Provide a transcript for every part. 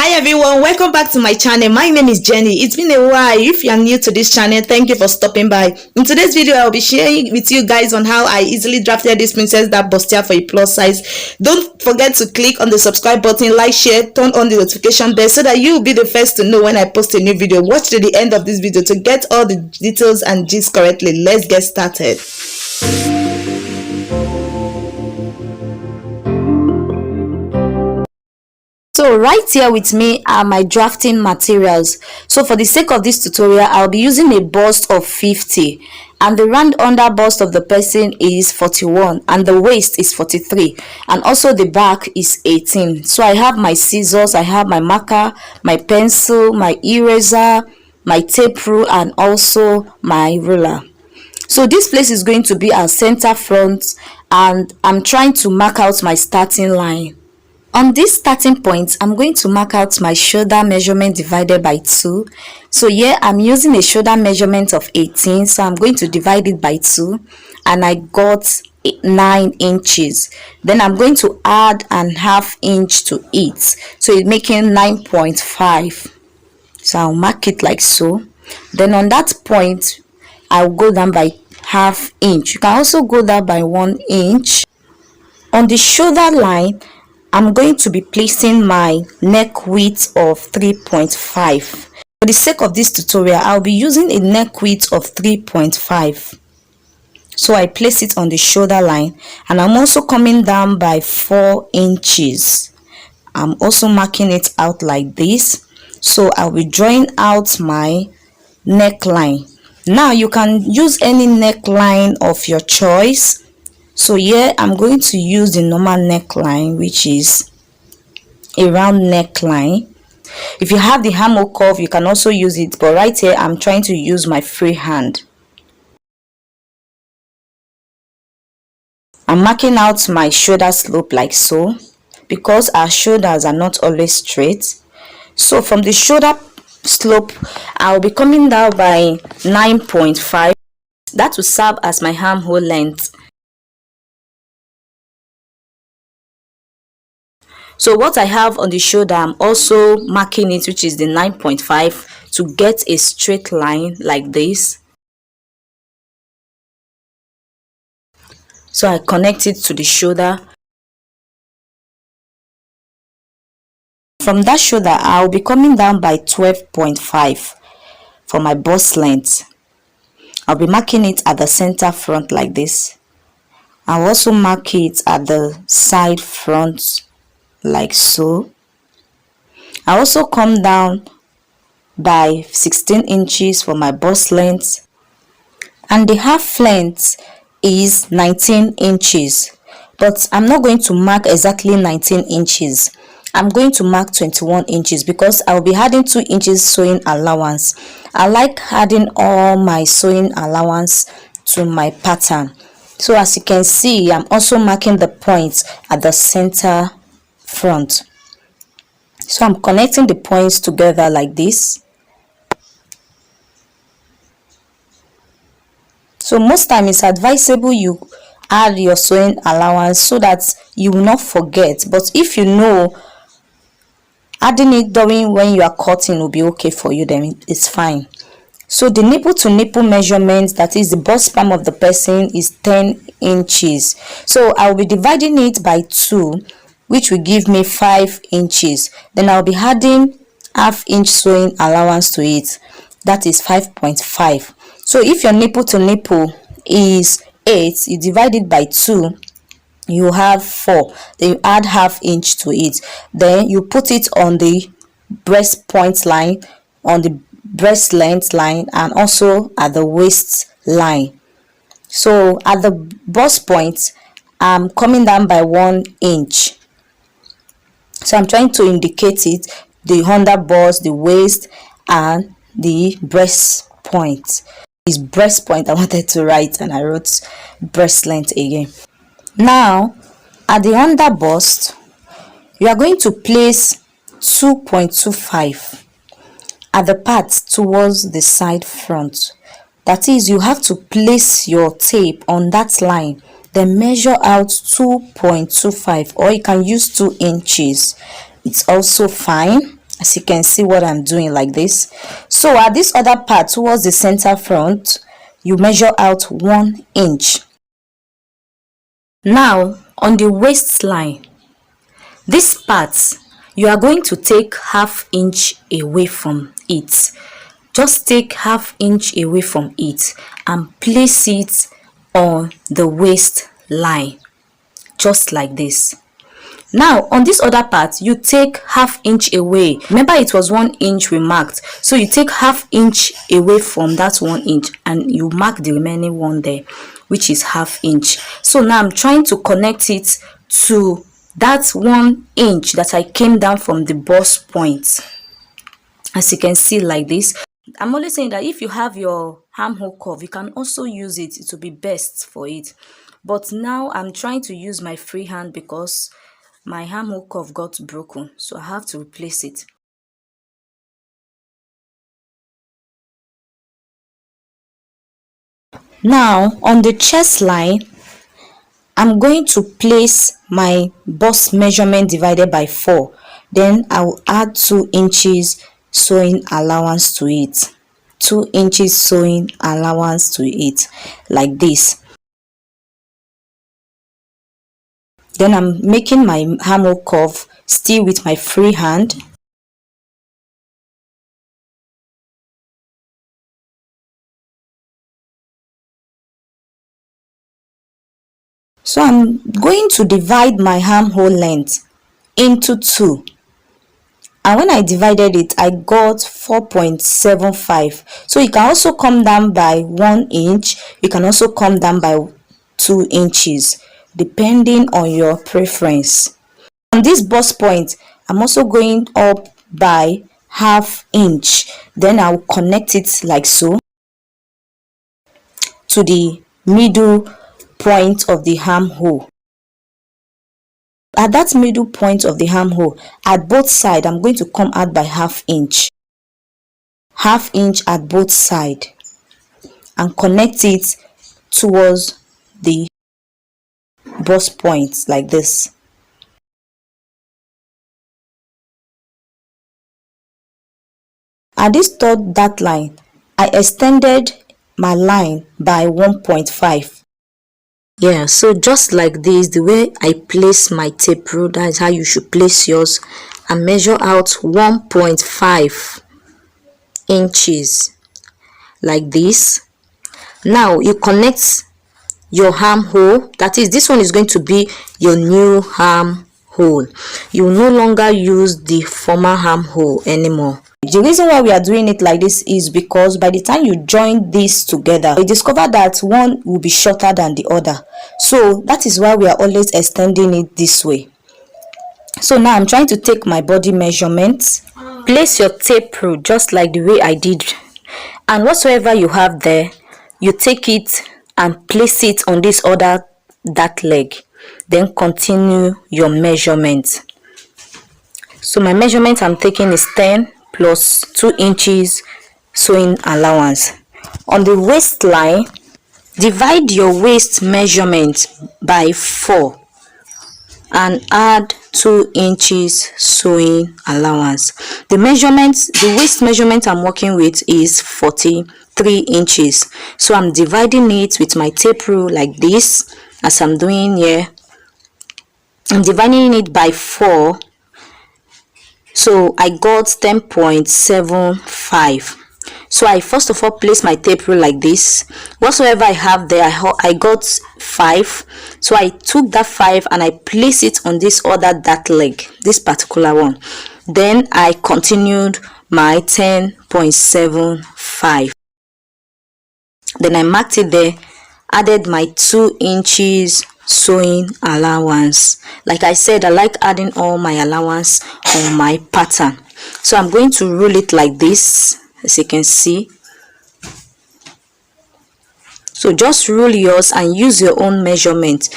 Hi everyone, welcome back to my channel. My name is Jenny. It's been a while. If you are new to this channel, thank you for stopping by. In today's video, I'll be sharing with you guys on how I easily drafted this princess that bustier for a plus size. Don't forget to click on the subscribe button, like, share, turn on the notification bell so that you will be the first to know when I post a new video. Watch to the end of this video to get all the details and gist correctly. Let's get started. So right here with me are my drafting materials. So for the sake of this tutorial, I'll be using a bust of 50 and the round under bust of the person is 41 and the waist is 43 and also the back is 18. So I have my scissors, I have my marker, my pencil, my eraser, my tape rule and also my ruler. So this place is going to be our center front and I'm trying to mark out my starting line. On this starting point, I'm going to mark out my shoulder measurement divided by 2. So here I'm using a shoulder measurement of 18. So I'm going to divide it by 2 and I got 9 inches. Then I'm going to add an ½ inch to it. So it's making 9.5. So I'll mark it like so. Then on that point, I'll go down by ½ inch. You can also go down by 1 inch. On the shoulder line, I'm going to be placing my neck width of 3.5. For the sake of this tutorial, I'll be using a neck width of 3.5. So I place it on the shoulder line and I'm also coming down by 4 inches. I'm also marking it out like this. So I'll be drawing out my neckline. Now you can use any neckline of your choice. So here I'm going to use the normal neckline, which is a round neckline. If you have the armhole curve, you can also use it, but right here I'm trying to use my free hand. I'm marking out my shoulder slope like so because our shoulders are not always straight. So from the shoulder slope, I'll be coming down by 9.5. That will serve as my armhole length. So what I have on the shoulder, I'm also marking it, which is the 9.5, to get a straight line like this. So I connect it to the shoulder. From that shoulder, I'll be coming down by 12.5 for my bust length. I'll be marking it at the center front like this. I'll also mark it at the side front like so. I also come down by 16 inches for my bust length and the half length is 19 inches, but I'm not going to mark exactly 19 inches. I'm going to mark 21 inches because I'll be adding 2 inches sewing allowance. I like adding all my sewing allowance to my pattern. So as you can see, I'm also marking the points at the center front. So I'm connecting the points together like this. So most time it's advisable you add your sewing allowance so that you will not forget, but if you know adding it during when you are cutting will be okay for you, then it's fine. So the nipple to nipple measurement, that is the bust span of the person, is 10 inches. So I'll be dividing it by 2, which will give me 5 inches. Then I'll be adding ½ inch sewing allowance to it. That is 5.5. So if your nipple to nipple is 8, you divide it by 2, you have 4. Then you add ½ inch to it. Then you put it on the breast point line, on the breast length line, and also at the waist line. So at the bust point, I'm coming down by 1 inch. So I'm trying to indicate it, the under bust, the waist, and the breast point. It's breast point I wanted to write and I wrote breast length again. Now at the under bust, you are going to place 2.25 at the part towards the side front. That is, you have to place your tape on that line then measure out 2.25, or you can use 2 inches. It's also fine. as you can see what I'm doing like this. So at this other part towards the center front, you measure out 1 inch. Now on the waistline, this part you are going to take ½ inch away from it. Just take ½ inch away from it and place it on the waistline, just like this. Now on this other part, you take ½ inch away. Remember it was 1 inch we marked, so you take ½ inch away from that 1 inch and you mark the remaining one there, which is ½ inch. So now I'm trying to connect it to that 1 inch that I came down from the bust point, as you can see like this. I'm only saying that if you have your armhole curve, you can also use it. It will be best for it. But now I'm trying to use my free hand because my armhole curve got broken, so I have to replace it. Now on the chest line, I'm going to place my bust measurement divided by 4. Then I will add 2 inches sewing allowance to it. 2 inches sewing allowance to it, like this. Then I'm making my armhole curve still with my free hand. So I'm going to divide my armhole length into 2. And when I divided it, I got 4.75. So you can also come down by 1 inch. You can also come down by 2 inches, depending on your preference. On this bust point, I'm also going up by ½ inch. Then I'll connect it like so to the middle point of the armhole. At that middle point of the armhole, at both sides, I'm going to come out by ½ inch. ½ inch at both sides, and connect it towards the bust point like this. At this third dart line, I extended my line by 1.5. Yeah, so just like this, the way I place my tape rule, that is how you should place yours, and measure out 1.5 inches like this. Now you connect your armhole, that is, this one is going to be your new armhole. You will no longer use the former armhole anymore. The reason why we are doing it like this is because by the time you join this together, you discover that one will be shorter than the other. So that is why we are always extending it this way. So now I'm trying to take my body measurements. Place your tape rule just like the way I did, and whatsoever you have there, you take it and place it on this other dart leg. Then continue your measurement. So my measurement I'm taking is 10 plus 2 inches sewing allowance. On the waistline, divide your waist measurement by 4 and add 2 inches sewing allowance. The waist measurement I'm working with is 43 inches. So I'm dividing it with my tape rule like this, as I'm doing here. I'm dividing it by 4. So I got 10.75. So I first of all place my tape rule like this. Whatsoever I have there, I got 5. So I took that 5 and I place it on this other dart leg, this particular one. Then I continued my 10.75. Then I marked it there, added my 2 inches sewing allowance. Like I said, I like adding all my allowance on my pattern. So I'm going to roll it like this, as you can see. So just roll yours and use your own measurement.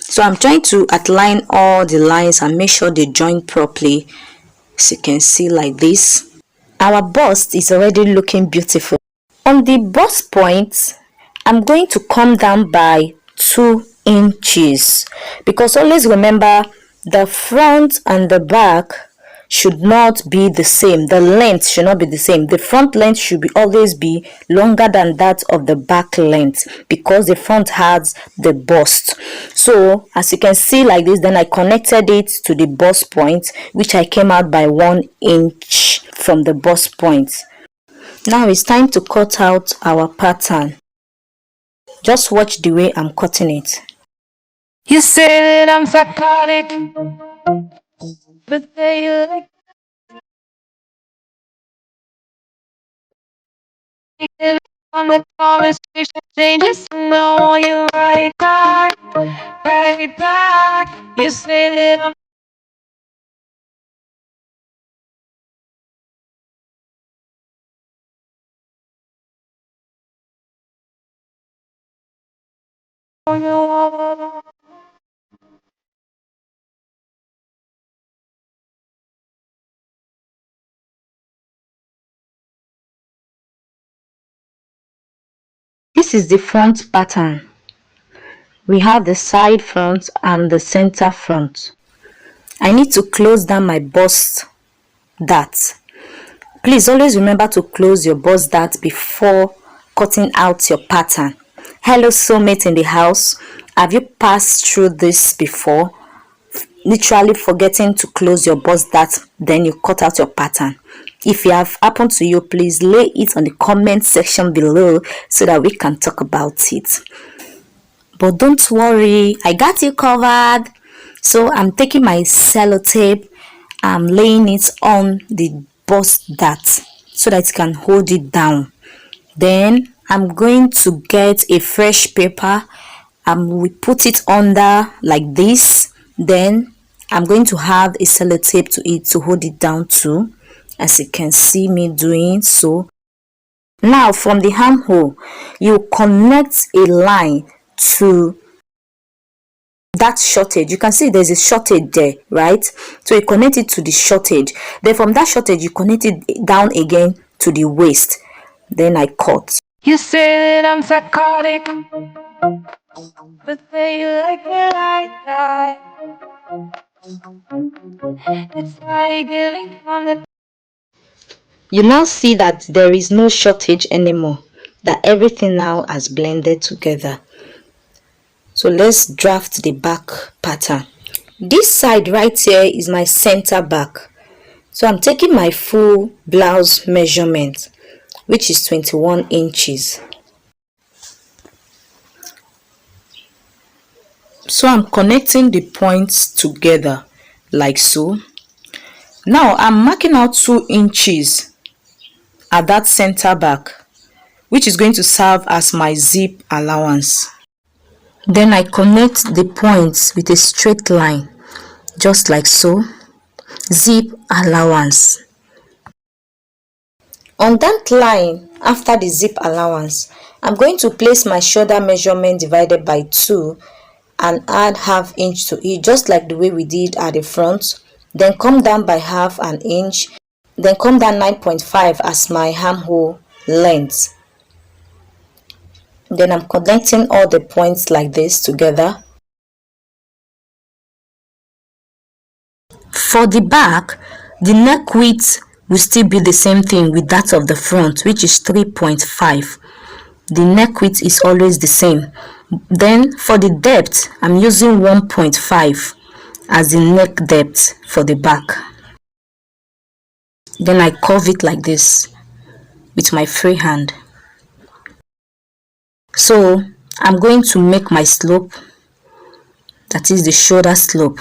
So I'm trying to outline all the lines and make sure they join properly, as you can see like this. Our bust is already looking beautiful. On the bust point, I'm going to come down by 2 inches, because always remember The front and the back should not be the same. The length should not be the same. The front length should always be longer than that of the back length, because the front has the bust. So as you can see like this, then I connected it to the bust point, which I came out by 1 inch from the bust point. Now it's time to cut out our pattern. Just watch the way I'm cutting it. You say that I'm psychotic, but they like it on the conversation changes. No, you right back, right back. You say that I'm on your. This is the front pattern. We have the side front and the center front. I need to close down my bust dart. Please always remember to close your bust dart before cutting out your pattern. Hello sewmate in the house. Have you passed through this before? Literally forgetting to close your bust dart, then you cut out your pattern. If it have happened to you, please lay it on the comment section below so that we can talk about it. But don't worry, I got you covered. So I'm taking my sellotape, I'm laying it on the bust dart so that it can hold it down. Then I'm going to get a fresh paper, we put it under like this. Then I'm going to have a sellotape to it to hold it down too, as you can see me doing so. Now from the armhole, you connect a line to that shortage. You can see there's a shortage there, right? So you connect it to the shortage. Then from that shortage, you connect it down again to the waist. Then I cut. You say that I'm psychotic, but they like it like that. It's like giving on the. You now see that there is no shortage anymore, that everything now has blended together. So let's draft the back pattern. This side right here is my center back. So I'm taking my full blouse measurement, which is 21 inches. So I'm connecting the points together like so. Now I'm marking out 2 inches at that center back, which is going to serve as my zip allowance. Then I connect the points with a straight line, just like so. Zip allowance. On that line, after the zip allowance, I'm going to place my shoulder measurement divided by 2 and add ½ inch to it, just like the way we did at the front. Then come down by ½ an inch. Then come down 9.5 as my armhole length. Then I'm connecting all the points like this together. For the back, the neck width will still be the same thing with that of the front, which is 3.5. The neck width is always the same. Then for the depth, I'm using 1.5 as the neck depth for the back. Then I curve it like this with my free hand. So I'm going to make my slope, that is the shoulder slope.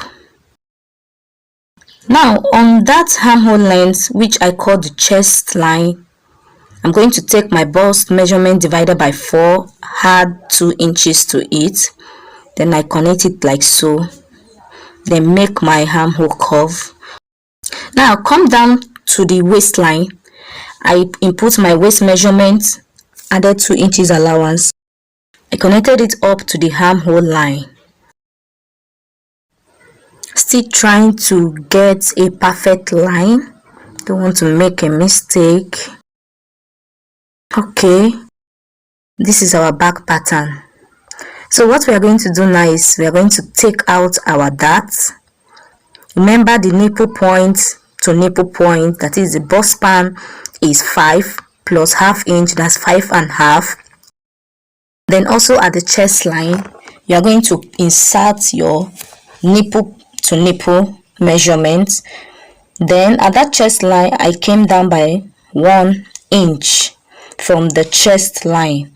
Now on that armhole length, which I call the chest line, I'm going to take my bust measurement divided by 4, add 2 inches to it. Then I connect it like so. Then make my armhole curve. Now come down to the waistline. I input my waist measurement, added 2 inches allowance. I connected it up to the armhole line. Still trying to get a perfect line. Don't want to make a mistake. Okay, this is our back pattern. So what we are going to do now is we are going to take out our darts. Remember the nipple point to nipple point, that is the bust span is 5 plus half inch, that's 5.5. Then also at the chest line, you are going to insert your nipple to nipple measurement. Then at that chest line, I came down by 1 inch from the chest line.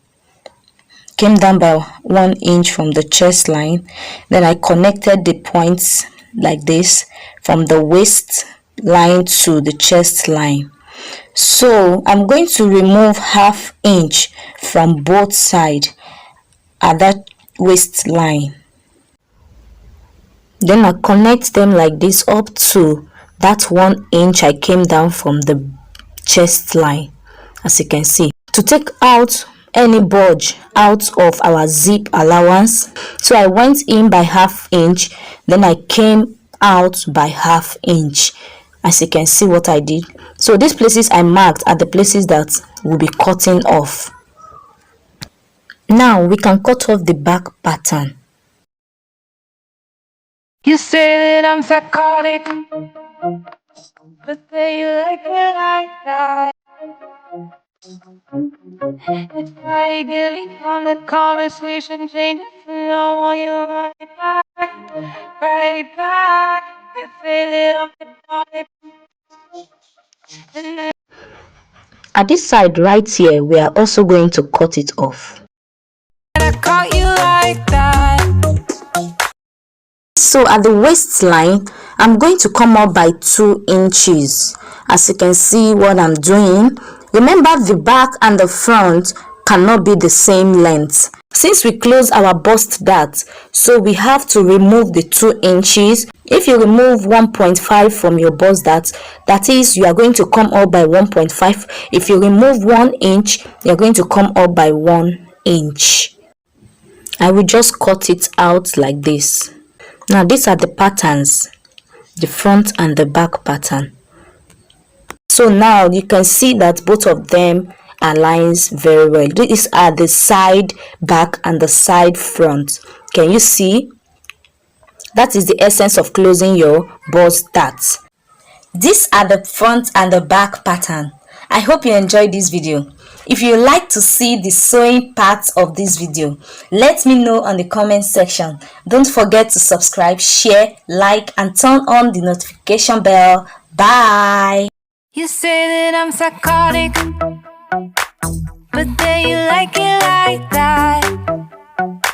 Came down by 1 inch from the chest line. Then I connected the points like this from the waist line to the chest line. So I'm going to remove half inch from both sides at that waist line. Then I connect them like this up to that 1 inch I came down from the chest line, as you can see, to take out any bulge out of our zip allowance. So I went in by half inch, then I came out by half inch, as you can see what I did. So these places I marked are the places that will be cutting off. Now we can cut off the back pattern. You say that I'm psychotic, but then you like it like that. It's like getting from the conversation changes to know what you right back, right back. You say that I'm psychotic, and then At this side right here, we are also going to cut it off. I caught you like that. So at the waistline, I'm going to come up by 2 inches. As you can see what I'm doing. Remember, the back and the front cannot be the same length. Since we close our bust dart, so we have to remove the 2 inches. If you remove 1.5 from your bust dart, that is, you are going to come up by 1.5. If you remove 1 inch, you are going to come up by 1 inch. I will just cut it out like this. Now these are the patterns, the front and the back pattern. So now you can see that both of them aligns very well. These are the side back and the side front. Can you see? That is the essence of closing your bust dart. These are the front and the back pattern. I hope you enjoyed this video. If you like to see the sewing part of this video, let me know on the comment section. Don't forget to subscribe, share, like, and turn on the notification bell. Bye. You say that I'm psychotic, but then you like it like that.